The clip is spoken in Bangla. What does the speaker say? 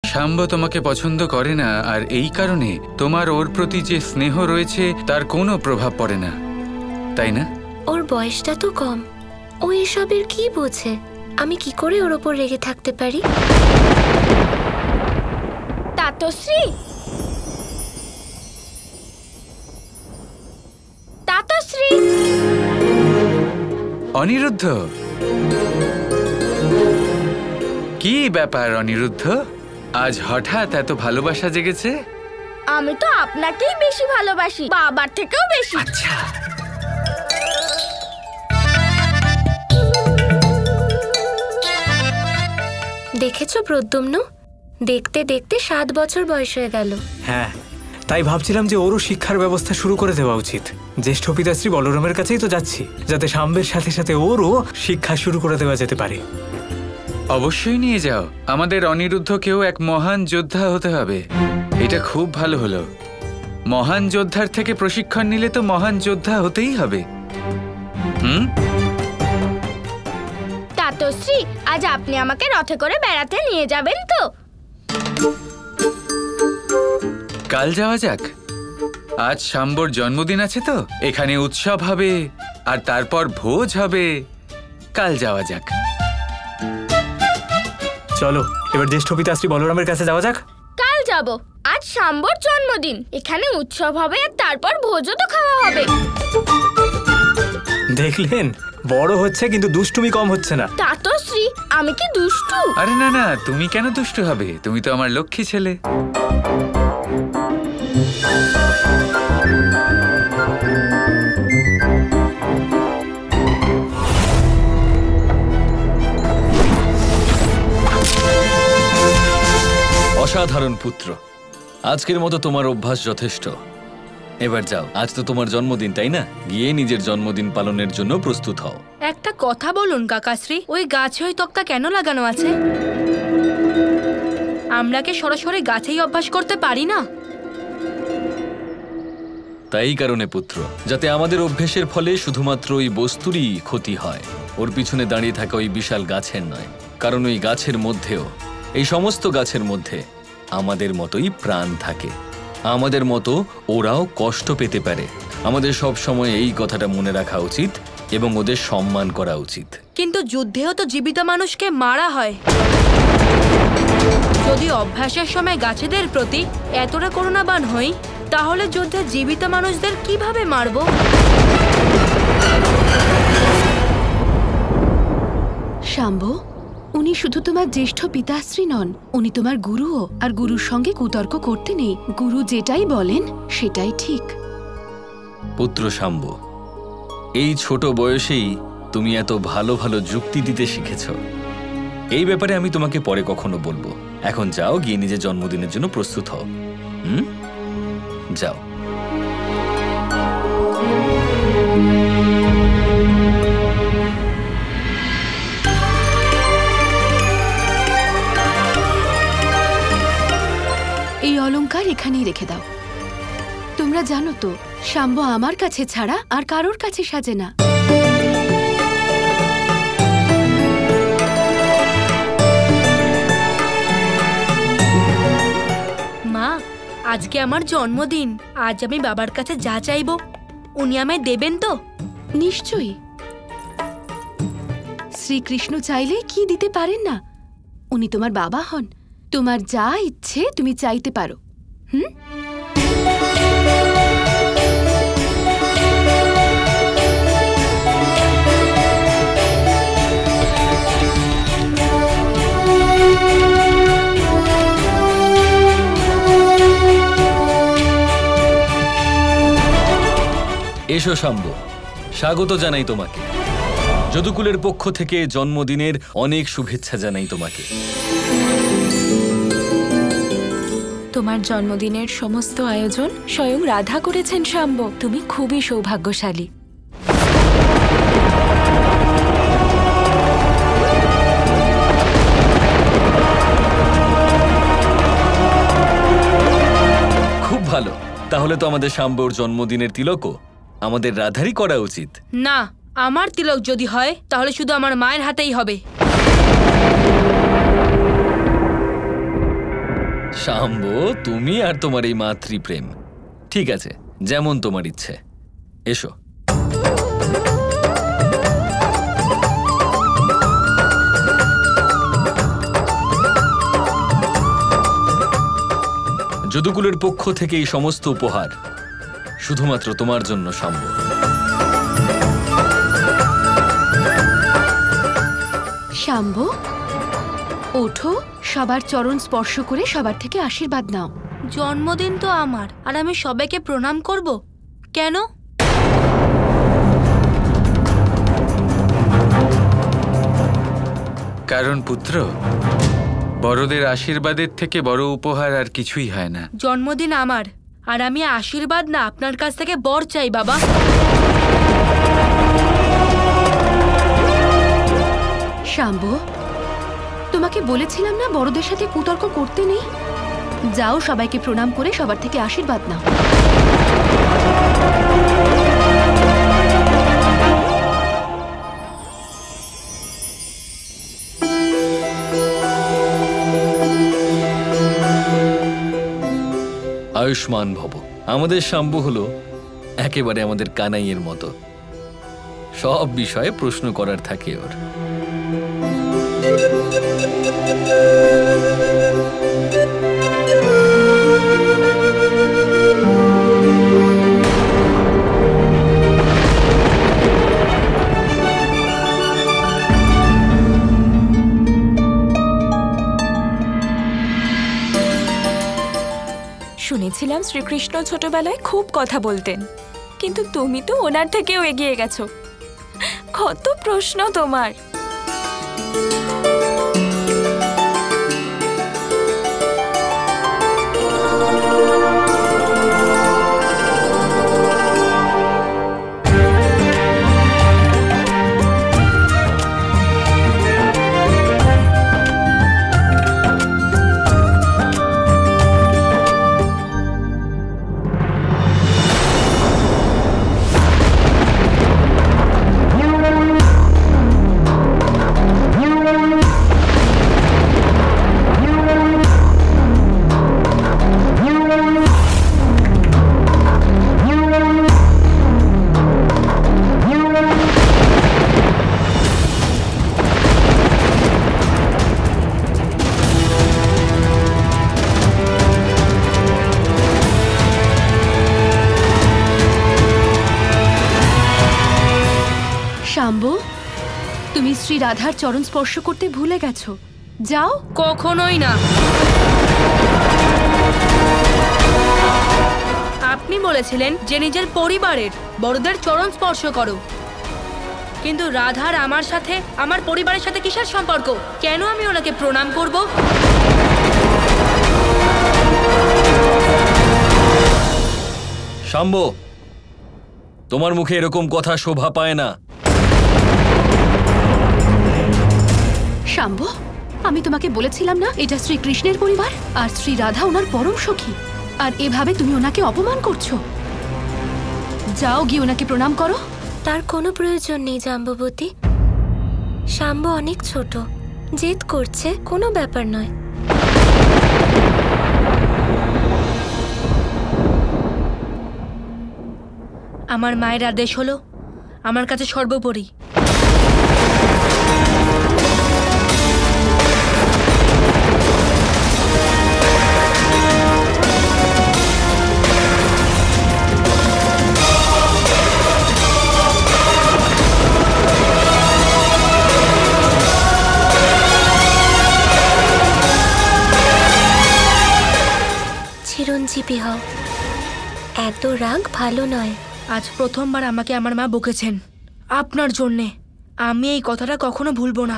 শাম্ব তোমাকে পছন্দ করে না, আর এই কারণে তোমার ওর প্রতি যে স্নেহ রয়েছে তার কোনো প্রভাব পড়ে না, তাই না? ওর বয়সটা তো কম, ও এসবের কি বোঝে? আমি কি করে ওর ওপর রেগে থাকতে পারি? তাতশ্রী, তাতশ্রী! অনিরুদ্ধ, কি ব্যাপার অনিরুদ্ধ, আজ হঠাৎ এত ভালোবাসা জেগেছে? আমি তো আপনাকেই বেশি ভালোবাসি, বাবার থেকেও বেশি। আচ্ছা, দেখেছো প্রদ্যুম্ন, দেখতে দেখতে 7 বছর বয়স হয়ে গেল। হ্যাঁ, তাই ভাবছিলাম যে ওরও শিক্ষার ব্যবস্থা শুরু করে দেওয়া উচিত। জ্যেষ্ঠ পিতাশ্রী বলরামের কাছেই তো যাচ্ছি, যাতে শাম্বের সাথে সাথে ওরও শিক্ষা শুরু করে দেওয়া যেতে পারে। অবশ্যই নিয়ে যাও। আমাদের অনিরুদ্ধকেও এক মহান যোদ্ধা হতে হবে। এটা খুব ভালো হলো। মহান যোদ্ধার থেকে প্রশিক্ষণ নিলে তো মহান যোদ্ধা হতেই হবে। তাতশ্রী, আজ আপনি আমাকে রথে করে বেড়াতে নিয়ে যাবেন তো? কাল যাওয়া যাক। আজ শাম্বর জন্মদিন আছে তো, এখানে উৎসব হবে আর তারপর ভোজ হবে। কাল যাওয়া যাক। চলো এবার জ্যেষ্ঠ পিতাশ্রী বলরামের কাছে যাওয়া যাক। কাল যাব। আজ শাম্বর জন্মদিন, এখানে উৎসব হবে আর তারপর ভোজও তো খাওয়া হবে। দেখলেন, বড় হচ্ছে কিন্তু দুষ্টুমি কম হচ্ছে না। তাতশ্রী, আমি কি দুষ্টু? আরে না না, তুমি কেন দুষ্টু হবে? তুমি তো আমার লক্ষ্মী ছেলে। অসাধারণ পুত্র, আজকের মতো তোমার অভ্যাস যথেষ্ট। এবার যাও, আজ তো তোমার জন্মদিন, তাই না? গিয়ে নিজের জন্মদিন পালনের জন্য প্রস্তুত হও। একটা কথা বলুন কাকাশ্রী, ওই গাছে ওই তক্তা কেন লাগানো আছে? আমরা কি সরাসরি গাছেই অভ্যাস করতে পারি না? তাই কারণে পুত্র, যাতে আমাদের অভ্যেসের ফলে শুধুমাত্র ওই বস্তুরই ক্ষতি হয়, ওর পিছনে দাঁড়িয়ে থাকা ওই বিশাল গাছের নয়। কারণ ওই গাছের মধ্যেও, এই সমস্ত গাছের মধ্যে আমাদের মতোই প্রাণ থাকে। আমাদের মতো ওরাও কষ্ট পেতে পারে। আমাদের সব সময় এই কথাটা মনে রাখা উচিত এবং ওদের সম্মান করা উচিত। কিন্তু যুদ্ধেও তো জীবিত মানুষকে মারা হয়। যদি অভ্যাসের সময় গাছেদের প্রতি এতটা করুণাবান হই, তাহলে যুদ্ধে জীবিত মানুষদের কিভাবে মারব? শাম্ব, উনি শুধু তোমার জ্যেষ্ঠ পিতাশ্রী নন, উনি তোমার গুরুও। আর গুরুর সঙ্গে কুতর্ক করতে নেই। গুরু যেটাই বলেন সেটাই ঠিক। পুত্র শাম্ব, এই ছোট বয়সেই তুমি এত ভালো ভালো যুক্তি দিতে শিখেছ। এই ব্যাপারে আমি তোমাকে পরে কখনো বলবো। এখন যাও, গিয়ে নিজের জন্মদিনের জন্য প্রস্তুত হও। যাও। এই অলংকার এখানেই রেখে দাও। তোমরা জানো তো, শাম্ব আমার কাছে ছাড়া আর কারোর কাছে সাজে না। মা, আজকে আমার জন্মদিন। আজ আমি বাবার কাছে যা চাইবো উনি আমায় দেবেন তো? নিশ্চয়ই। শ্রীকৃষ্ণ চাইলে কি দিতে পারেন না? উনি তোমার বাবা হন। তোমার যা ইচ্ছে তুমি চাইতে পারো। এসো শাম্ব, স্বাগত জানাই তোমাকে। যদুকুলের পক্ষ থেকে জন্মদিনের অনেক শুভেচ্ছা জানাই তোমাকে। তোমার জন্মদিনের সমস্ত আয়োজন স্বয়ং রাধা করেছেন শাম্ব। তুমি খুবই সৌভাগ্যশালী। খুব ভালো, তাহলে তো আমাদের শাম্বর জন্মদিনের তিলকও আমাদের রাধারই করা উচিত। না, আমার তিলক যদি হয় তাহলে শুধু আমার মায়ের হাতেই হবে। শাম্ব, তুমি আর তোমার এই মাতৃপ্রেম, ঠিক আছে, যেমন তোমার ইচ্ছে। এসো। যদুকুলের পক্ষ থেকে এই সমস্ত উপহার শুধুমাত্র তোমার জন্য, শাম্ব। শাম্ব, ওঠো, সবার চরণ স্পর্শ করে সবার থেকে আশীর্বাদ নাও। জন্মদিন তো আমার, আর আমি সবাইকে প্রণাম করব কেন? কারণ পুত্র, বড়দের আশীর্বাদের থেকে বড় উপহার আর কিছুই হয় না। জন্মদিন আমার, আর আমি আশীর্বাদ না আপনার কাছ থেকে বর চাই বাবা। শাম্ব, তোমাকে বলেছিলাম না বড়দের সাথে কুতর্ক করতে নেই? যাও, সবাইকে প্রণাম করে সবার থেকে আশীর্বাদ নাও। আয়ুষ্মান ভব। আমাদের শাম্ব হলো একেবারে আমাদের কানাইয়ের মতো, সব বিষয়ে প্রশ্ন করার থাকে ওর। শুনেছিলাম শ্রীকৃষ্ণ ছোটবেলায় খুব কথা বলতেন, কিন্তু তুমি তো ওনার থেকেও এগিয়ে গেছো। কত প্রশ্ন তোমার! শাম্ব, তুমি শ্রী রাধার চরণ স্পর্শ করতে ভুলে গেছো। যাও। কখনোই না। আপনি বলেছিলেন যে নিজের পরিবারের বড়দের চরণ স্পর্শ করো, কিন্তু রাধার আমার সাথে, আমার পরিবারের সাথে কিসের সম্পর্ক? কেন আমি ওনাকে প্রণাম করব? শাম্ব, তোমার মুখে এরকম কথা শোভা পায় না। শাম্ব, আমি তোমাকে বলেছিলাম না এটা শ্রীকৃষ্ণের পরিবার, আর শ্রী রাধা ওনার পরম সখী, আর এভাবে তুমি ওনাকে অপমান করছো। যাও, গিয়ে ওনাকে প্রণাম করো। তার কোনো প্রয়োজন নেই জাম্ববতী। শাম্ব অনেক ছোট, জেদ করছে, কোনো ব্যাপার নয়। আমার মায়ের আদেশ হলো আমার কাছে সর্বোপরি। চিরঞ্জীবী হও, এত রাগ ভালো নয়। আজ প্রথমবার আমাকে আমার মা বকেছেন আপনার জন্যে। আমি এই কথাটা কখনো ভুলবো না।